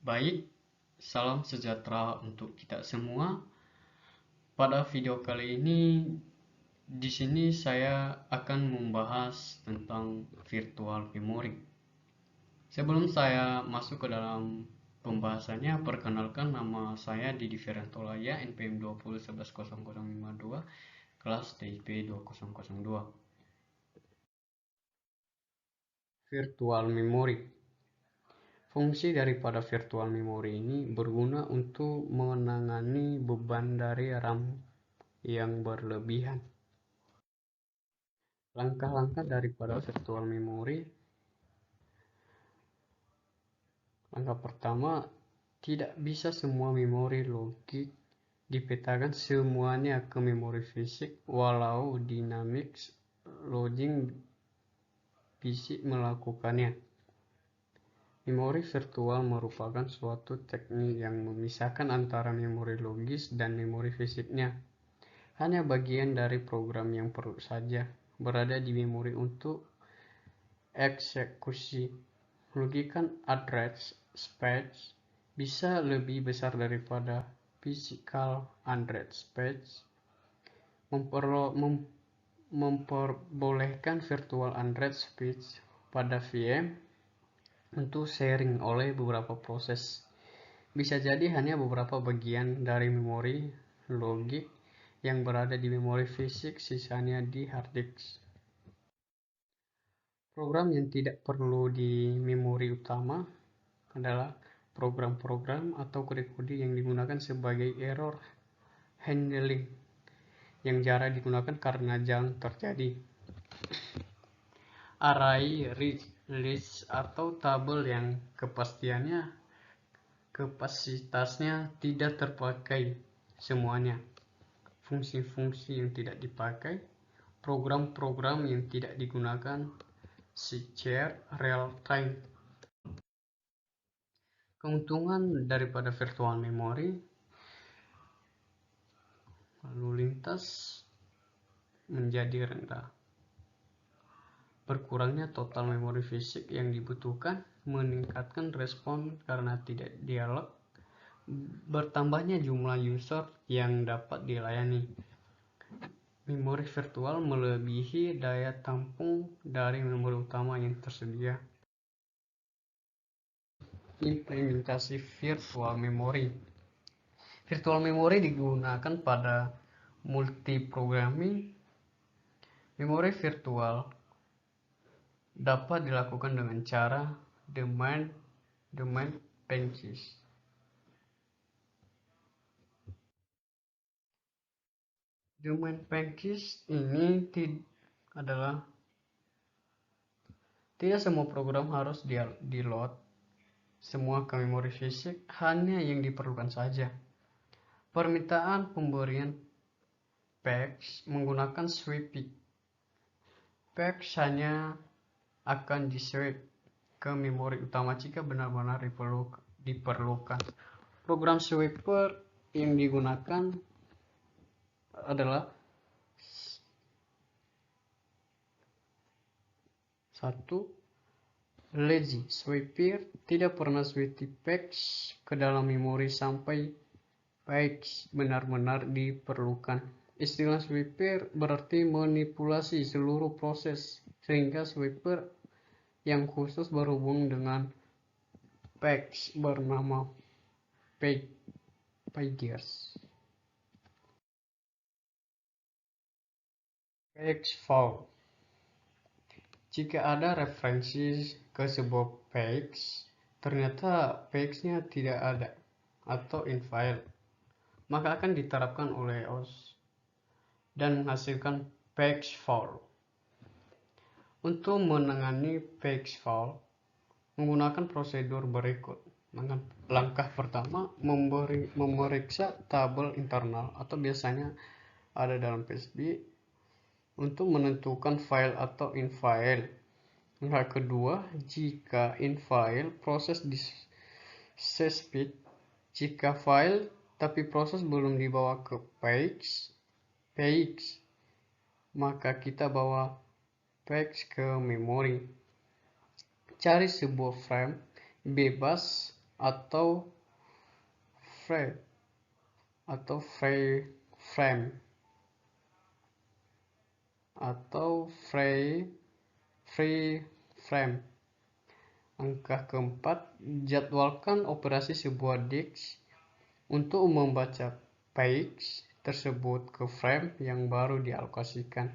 Baik, salam sejahtera untuk kita semua. Pada video kali ini, di sini saya akan membahas tentang virtual memory. Sebelum saya masuk ke dalam pembahasannya, perkenalkan nama saya Didi Ferentolaya, NPM 20110052, kelas TIP 2002. Virtual memory. Fungsi daripada virtual memory ini berguna untuk menangani beban dari RAM yang berlebihan. Langkah-langkah daripada virtual memory. Langkah pertama, tidak bisa semua memori logik dipetakan semuanya ke memori fisik, walau dynamic loading bisa melakukannya. Memori virtual merupakan suatu teknik yang memisahkan antara memori logis dan memori fisiknya. Hanya bagian dari program yang perlu saja berada di memori untuk eksekusi. Logika address space bisa lebih besar daripada physical address space, memperbolehkan virtual address space pada VM untuk sharing oleh beberapa proses. Bisa jadi hanya beberapa bagian dari memori logik yang berada di memori fisik, sisanya di hard disk. Program yang tidak perlu di memori utama adalah program-program atau kode-kode yang digunakan sebagai error handling yang jarang digunakan karena jarang terjadi. Array, list, atau tabel yang kapasitasnya tidak terpakai semuanya. Fungsi-fungsi yang tidak dipakai, program-program yang tidak digunakan secara real time. Keuntungan daripada virtual memory, lalu lintas menjadi rendah. Berkurangnya total memori fisik yang dibutuhkan, meningkatkan respon karena tidak dialog, bertambahnya jumlah user yang dapat dilayani. Memori virtual melebihi daya tampung dari memori utama yang tersedia. Implementasi virtual memory. Virtual memory digunakan pada multiprogramming. Memori virtual dapat dilakukan dengan cara domain package. Domain package ini adalah tidak semua program harus di-load semua ke memori fisik, hanya yang diperlukan saja. Permintaan pemberian patch menggunakan sweeping. Patch hanya akan di-sweep ke memori utama jika benar-benar diperlukan. Program sweeper yang digunakan adalah 1. Lazy sweeper tidak pernah sweep patch ke dalam memori sampai patch benar-benar diperlukan. Istilah sweeper berarti manipulasi seluruh proses, sehingga sweeper yang khusus berhubung dengan patch bernama pages. Patch fault. Jika ada referensi ke sebuah page, ternyata page-nya tidak ada atau invalid, maka akan diterapkan oleh OS dan menghasilkan page fault. Untuk menangani page fault, menggunakan prosedur berikut. Langkah pertama, memeriksa tabel internal atau biasanya ada dalam PSB untuk menentukan file atau infile. Langkah kedua, jika infile, proses di suspend. Jika file tapi proses belum dibawa ke page, maka kita bawa page ke memori. Cari sebuah frame bebas atau frame atau frame atau free frame. Angka keempat, jadwalkan operasi sebuah disk untuk membaca page tersebut ke frame yang baru dialokasikan.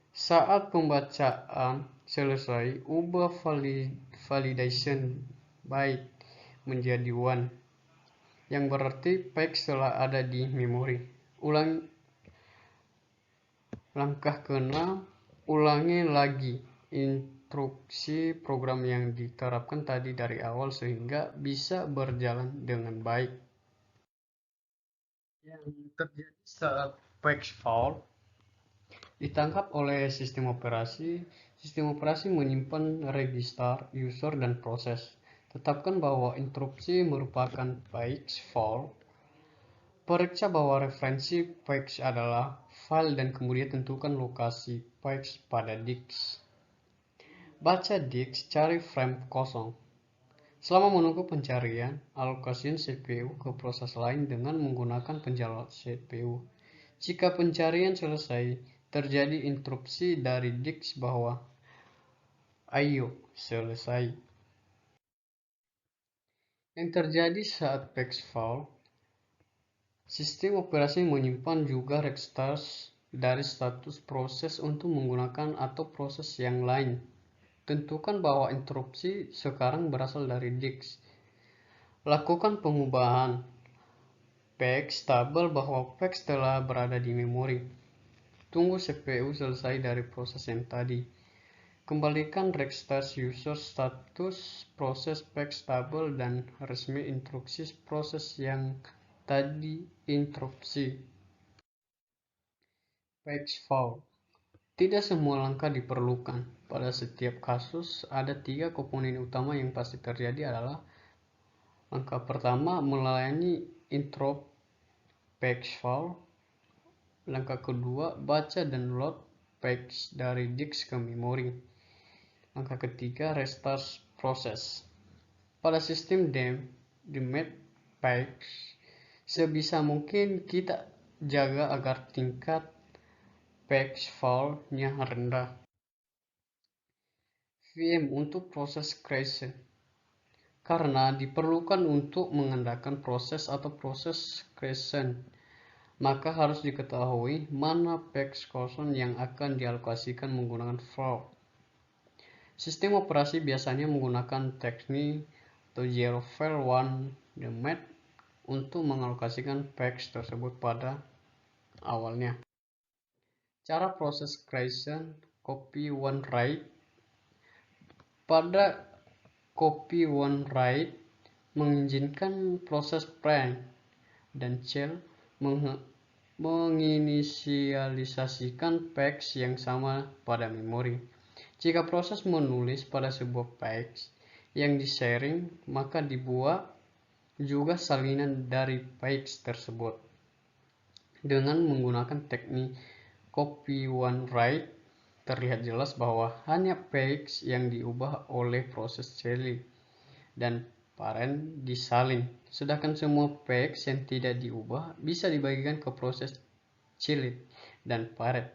Saat pembacaan selesai, ubah validation byte menjadi 1, yang berarti page telah ada di memori. Langkah ke-6, ulangi lagi instruksi program yang diterapkan tadi dari awal sehingga bisa berjalan dengan baik. Yang terjadi saat page fault ditangkap oleh sistem operasi menyimpan register, user, dan proses. Tetapkan bahwa interupsi merupakan page fault. Periksa bahwa referensi page adalah file dan kemudian tentukan lokasi page pada disk. Baca disk, cari frame kosong. Selama menunggu pencarian, alokasikan CPU ke proses lain dengan menggunakan penjual CPU. Jika pencarian selesai, terjadi interupsi dari disk bahwa "Ayo, selesai". Yang terjadi saat page fault, sistem operasi menyimpan juga registers dari status proses untuk menggunakan atau proses yang lain. Tentukan bahwa interupsi sekarang berasal dari disk. Lakukan pengubahan page tabel bahwa page telah berada di memori. Tunggu CPU selesai dari proses yang tadi. Kembalikan register user status proses page tabel dan resmi instruksi proses yang tadi interupsi. Page fault. Tidak semua langkah diperlukan. Pada setiap kasus, ada 3 komponen utama yang pasti terjadi adalah: langkah pertama, melayani interrupt page fault. Langkah kedua, baca dan load page dari disk ke memori. Langkah ketiga, restart proses. Pada sistem damage page, sebisa mungkin kita jaga agar tingkat page fault-nya rendah. VM untuk proses creation, karena diperlukan untuk mengandalkan proses atau proses creation, maka harus diketahui mana page kosong yang akan dialokasikan menggunakan fault. Sistem operasi biasanya menggunakan teknik atau zero file one damage untuk mengalokasikan page tersebut pada awalnya. Cara proses creation copy one write. Pada copy one write mengizinkan proses print dan shell menginisialisasikan page yang sama pada memori. Jika proses menulis pada sebuah page yang di-sharing, maka dibuat juga salinan dari page tersebut. Dengan menggunakan teknik copy one write, terlihat jelas bahwa hanya page yang diubah oleh proses child dan parent disalin, sedangkan semua page yang tidak diubah bisa dibagikan ke proses child dan parent.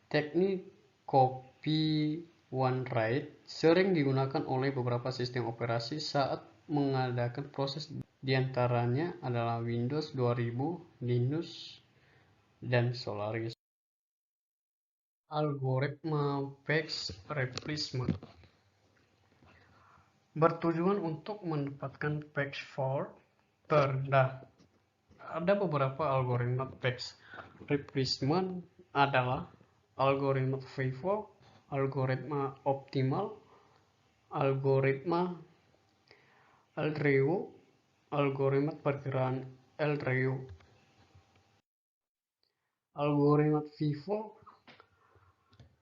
Teknik copy one write sering digunakan oleh beberapa sistem operasi saat mengadakan proses, diantaranya adalah Windows 2000, Linux, dan Solaris. Algoritma page replacement bertujuan untuk mendapatkan page fault terendah. Ada beberapa algoritma page replacement adalah algoritma FIFO, algoritma optimal, algoritma LREW, algoritma perkiraan LREW. Algoritma FIFO,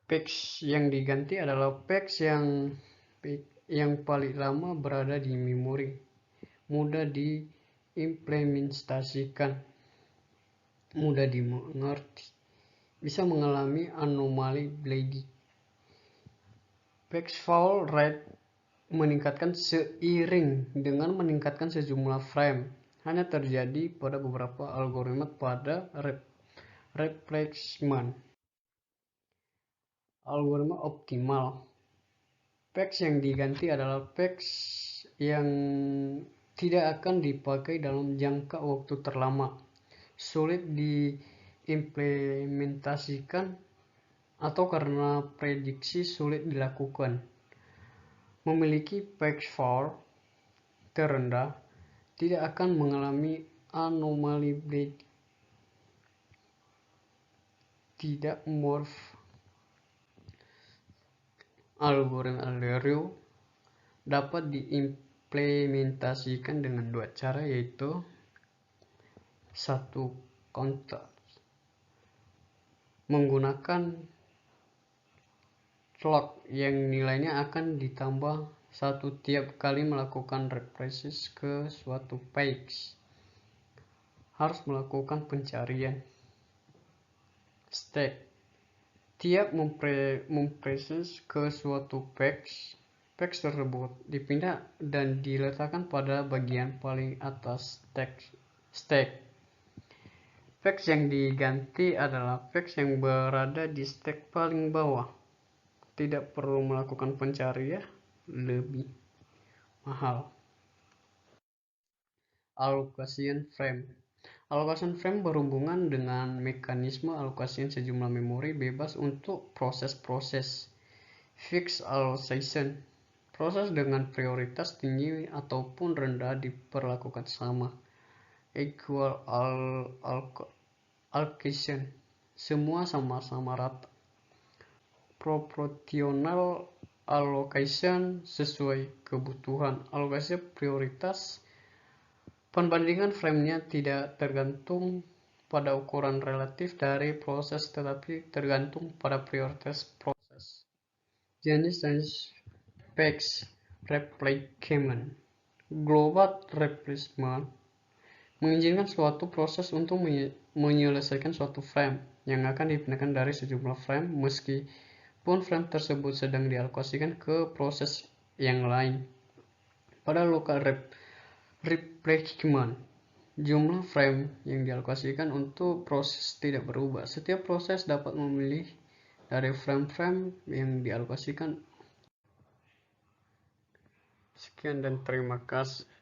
page yang diganti adalah page yang paling lama berada di memori, mudah diimplementasikan, mudah dimengerti, bisa mengalami anomali bleeding. Page fault rate meningkatkan seiring dengan meningkatkan sejumlah frame. Hanya terjadi pada beberapa algoritma pada replacement. Algoritma optimal. Page yang diganti adalah page yang tidak akan dipakai dalam jangka waktu terlama, sulit diimplementasikan, atau karena prediksi sulit dilakukan. Memiliki page fault terendah, tidak akan mengalami anomali bleed, tidak morph. Algoritma Leroy dapat diimplementasikan dengan dua cara, yaitu satu, counter menggunakan clock yang nilainya akan ditambah satu tiap kali melakukan refresh ke suatu page. Harus melakukan pencarian. Stack. Tiap memproses ke suatu page tersebut dipindah dan diletakkan pada bagian paling atas stack. Page yang diganti adalah page yang berada di stack paling bawah. Tidak perlu melakukan pencarian, lebih mahal. Allocation frame. Allocation frame berhubungan dengan mekanisme alokasi sejumlah memori bebas untuk proses-proses. Fixed allocation. Proses dengan prioritas tinggi ataupun rendah diperlakukan sama. Equal allocation. Semua sama-sama rata. Proportional allocation sesuai kebutuhan. Alokasi prioritas. Perbandingan framenya tidak tergantung pada ukuran relatif dari proses, tetapi tergantung pada prioritas proses. Jenis page replacement. Global replacement mengizinkan suatu proses untuk menyelesaikan suatu frame yang akan dipindahkan dari sejumlah frame meskipun frame tersebut sedang dialokasikan ke proses yang lain. Pada local replacement, jumlah frame yang dialokasikan untuk proses tidak berubah. Setiap proses dapat memilih dari frame-frame yang dialokasikan. Sekian dan terima kasih.